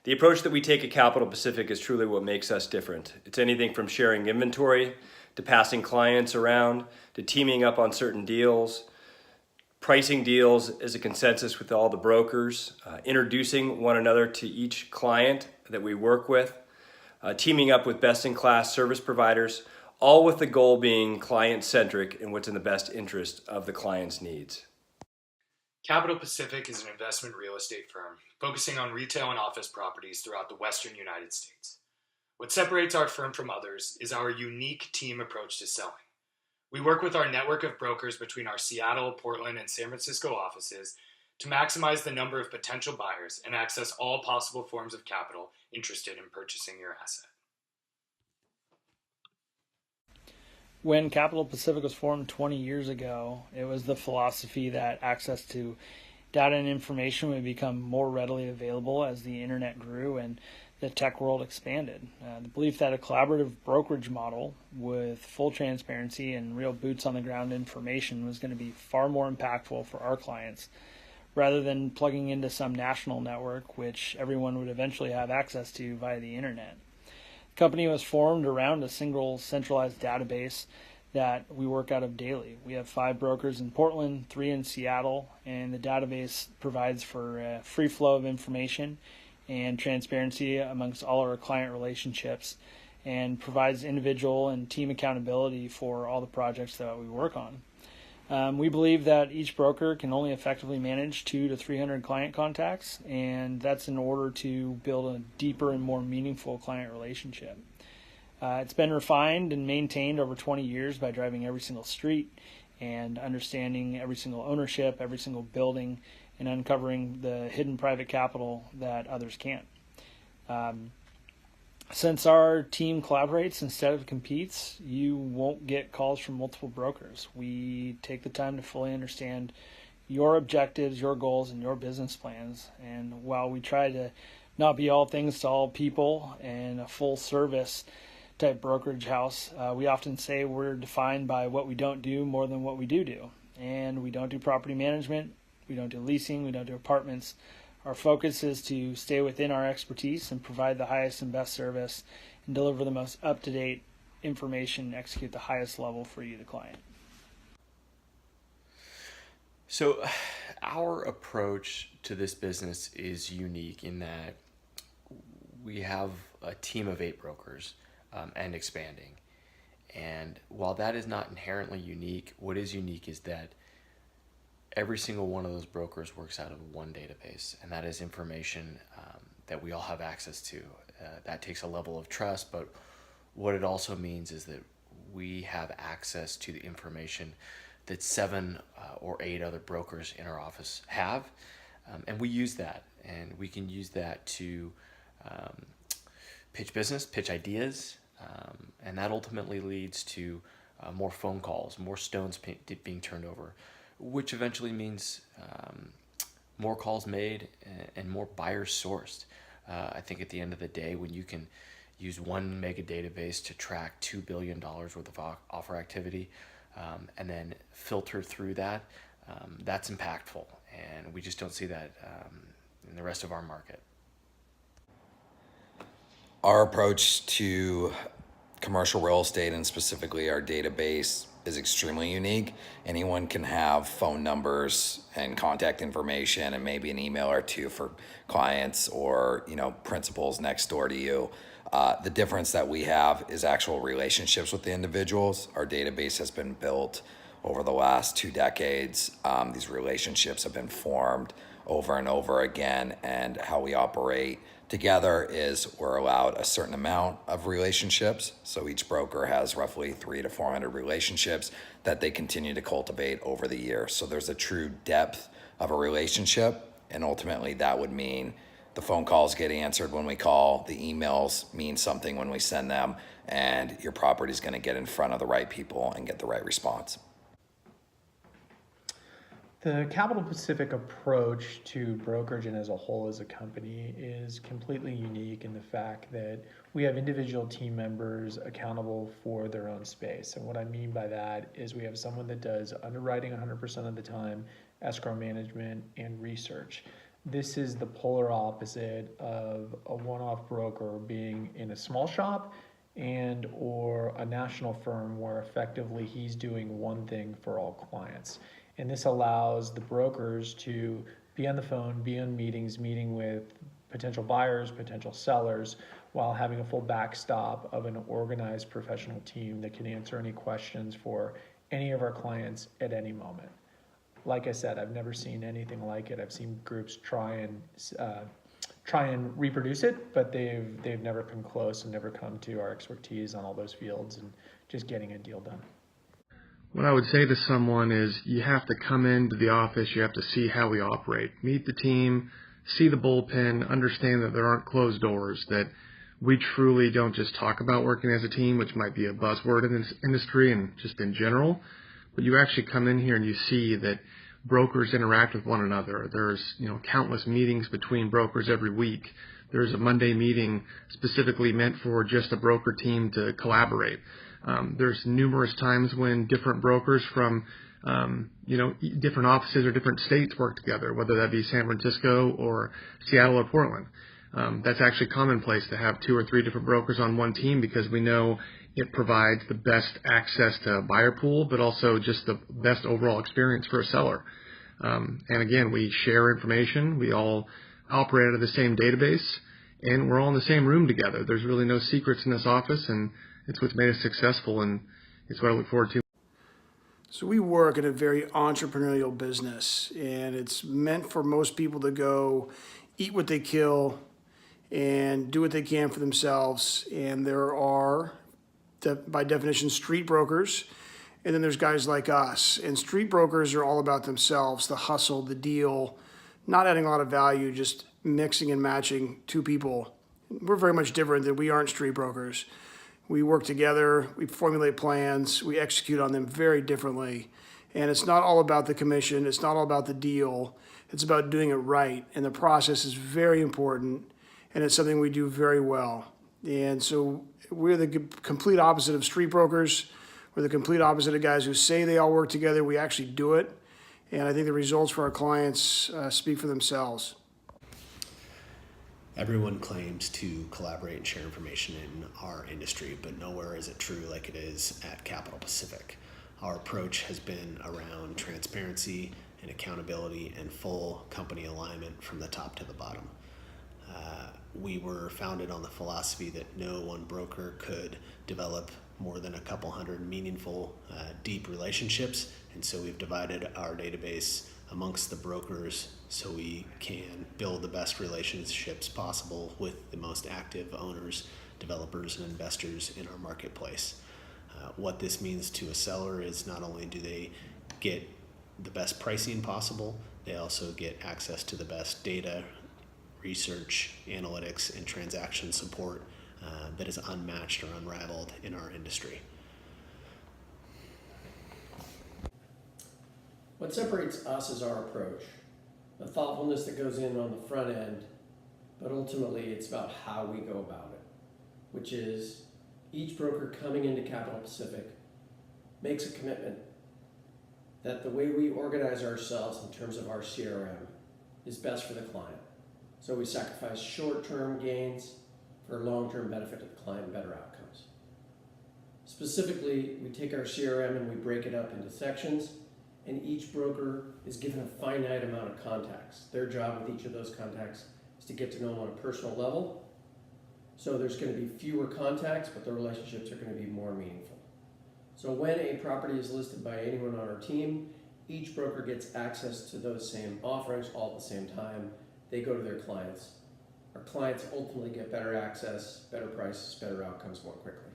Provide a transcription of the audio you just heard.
The approach that we take at Capital Pacific is truly what makes us different. It's anything from sharing inventory, to passing clients around, to teaming up on certain deals, pricing deals as a consensus with all the brokers, introducing one another to each client that we work with, teaming up with best-in-class service providers, all with the goal being client-centric and what's in the best interest of the client's needs. Capital Pacific is an investment real estate firm focusing on retail and office properties throughout the western United States. What separates our firm from others is our unique team approach to selling. We work with our network of brokers between our Seattle, Portland, and San Francisco offices to maximize the number of potential buyers and access all possible forms of capital interested in purchasing your asset. When Capital Pacific was formed 20 years ago, it was the philosophy that access to data and information would become more readily available as the internet grew and the tech world expanded. The belief that a collaborative brokerage model with full transparency and real boots on the ground information was going to be far more impactful for our clients rather than plugging into some national network which everyone would eventually have access to via the internet. The company was formed around a single centralized database that we work out of daily. We have 5 brokers in Portland, 3 in Seattle, and the database provides for a free flow of information and transparency amongst all our client relationships and provides individual and team accountability for all the projects that we work on. We believe that each broker can only effectively manage 200 to 300 client contacts, and that's in order to build a deeper and more meaningful client relationship. It's been refined and maintained over 20 years by driving every single street and understanding every single ownership, every single building, and uncovering the hidden private capital that others can't. Since our team collaborates instead of competes, you won't get calls from multiple brokers. We take the time to fully understand your objectives, your goals, and your business plans. And while we try to not be all things to all people and a full service type brokerage house, we often say we're defined by what we don't do more than what we do. And we don't do property management, we don't do leasing, we don't do apartments. Our focus is to stay within our expertise and provide the highest and best service and deliver the most up-to-date information and execute the highest level for you, the client. So our approach to this business is unique in that we have a team of 8 brokers and expanding. And while that is not inherently unique, what is unique is that every single one of those brokers works out of one database, and that is information that we all have access to. That takes a level of trust, but what it also means is that we have access to the information that 7 or 8 other brokers in our office have, and we use that, and we can use that to pitch business, pitch ideas, and that ultimately leads to more phone calls, more stones being turned over, which eventually means more calls made and more buyers sourced. I think at the end of the day, when you can use one mega database to track $2 billion worth of offer activity and then filter through that, that's impactful. And we just don't see that in the rest of our market. Our approach to commercial real estate and specifically our database is extremely unique. Anyone can have phone numbers and contact information and maybe an email or 2 for clients or principals next door to you. The difference that we have is actual relationships with the individuals. Our database has been built over the last 2 decades. These relationships have been formed over and over again, and how we operate together is we're allowed a certain amount of relationships. So each broker has roughly 300 to 400 relationships that they continue to cultivate over the years. So there's a true depth of a relationship, and ultimately that would mean the phone calls get answered when we call, the emails mean something when we send them, and your property is going to get in front of the right people and get the right response. The Capital Pacific approach to brokerage and as a whole as a company is completely unique in the fact that we have individual team members accountable for their own space. And what I mean by that is we have someone that does underwriting 100% of the time, escrow management, and research. This is the polar opposite of a one-off broker being in a small shop and or a national firm where effectively he's doing one thing for all clients. And this allows the brokers to be on the phone, be on meetings, meeting with potential buyers, potential sellers, while having a full backstop of an organized professional team that can answer any questions for any of our clients at any moment. Like I said, I've never seen anything like it. I've seen groups try and reproduce it, but they've never come close and never come to our expertise on all those fields and just getting a deal done. What I would say to someone is you have to come into the office, you have to see how we operate, meet the team, see the bullpen, understand that there aren't closed doors, that we truly don't just talk about working as a team, which might be a buzzword in this industry and just in general, but you actually come in here and you see that brokers interact with one another. There's, countless meetings between brokers every week. There's a Monday meeting specifically meant for just a broker team to collaborate. There's numerous times when different brokers from, different offices or different states work together, whether that be San Francisco or Seattle or Portland. That's actually commonplace to have 2 or 3 different brokers on one team because we know it provides the best access to a buyer pool, but also just the best overall experience for a seller. And again, we share information. We all operate out of the same database, and we're all in the same room together. There's really no secrets in this office, and it's what's made us successful, and it's what I look forward to. So we work in a very entrepreneurial business, and it's meant for most people to go eat what they kill and do what they can for themselves. And there are, by definition, street brokers, and then there's guys like us. And street brokers are all about themselves, the hustle, the deal, not adding a lot of value, just mixing and matching 2 people. We're very much different than we aren't street brokers. We work together, we formulate plans, we execute on them very differently. And it's not all about the commission, it's not all about the deal, it's about doing it right. And the process is very important, and it's something we do very well. And so we're the complete opposite of street brokers. We're the complete opposite of guys who say they all work together. We actually do it. And I think the results for our clients speak for themselves. Everyone claims to collaborate and share information in our industry, but nowhere is it true like it is at Capital Pacific. Our approach has been around transparency and accountability and full company alignment from the top to the bottom. We were founded on the philosophy that no one broker could develop more than a couple hundred meaningful, deep relationships, and so we've divided our database amongst the brokers so we can build the best relationships possible with the most active owners, developers, and investors in our marketplace. What this means to a seller is not only do they get the best pricing possible, they also get access to the best data, research, analytics, and transaction support that is unmatched or unrivaled in our industry. What separates us is our approach, the thoughtfulness that goes in on the front end, but ultimately it's about how we go about it, which is each broker coming into Capital Pacific makes a commitment that the way we organize ourselves in terms of our CRM is best for the client. So we sacrifice short-term gains for long-term benefit to the client and better outcomes. Specifically, we take our CRM and we break it up into sections, and each broker is given a finite amount of contacts. Their job with each of those contacts is to get to know them on a personal level. So there's going to be fewer contacts, but the relationships are going to be more meaningful. So when a property is listed by anyone on our team, each broker gets access to those same offerings all at the same time. They go to their clients. Our clients ultimately get better access, better prices, better outcomes more quickly.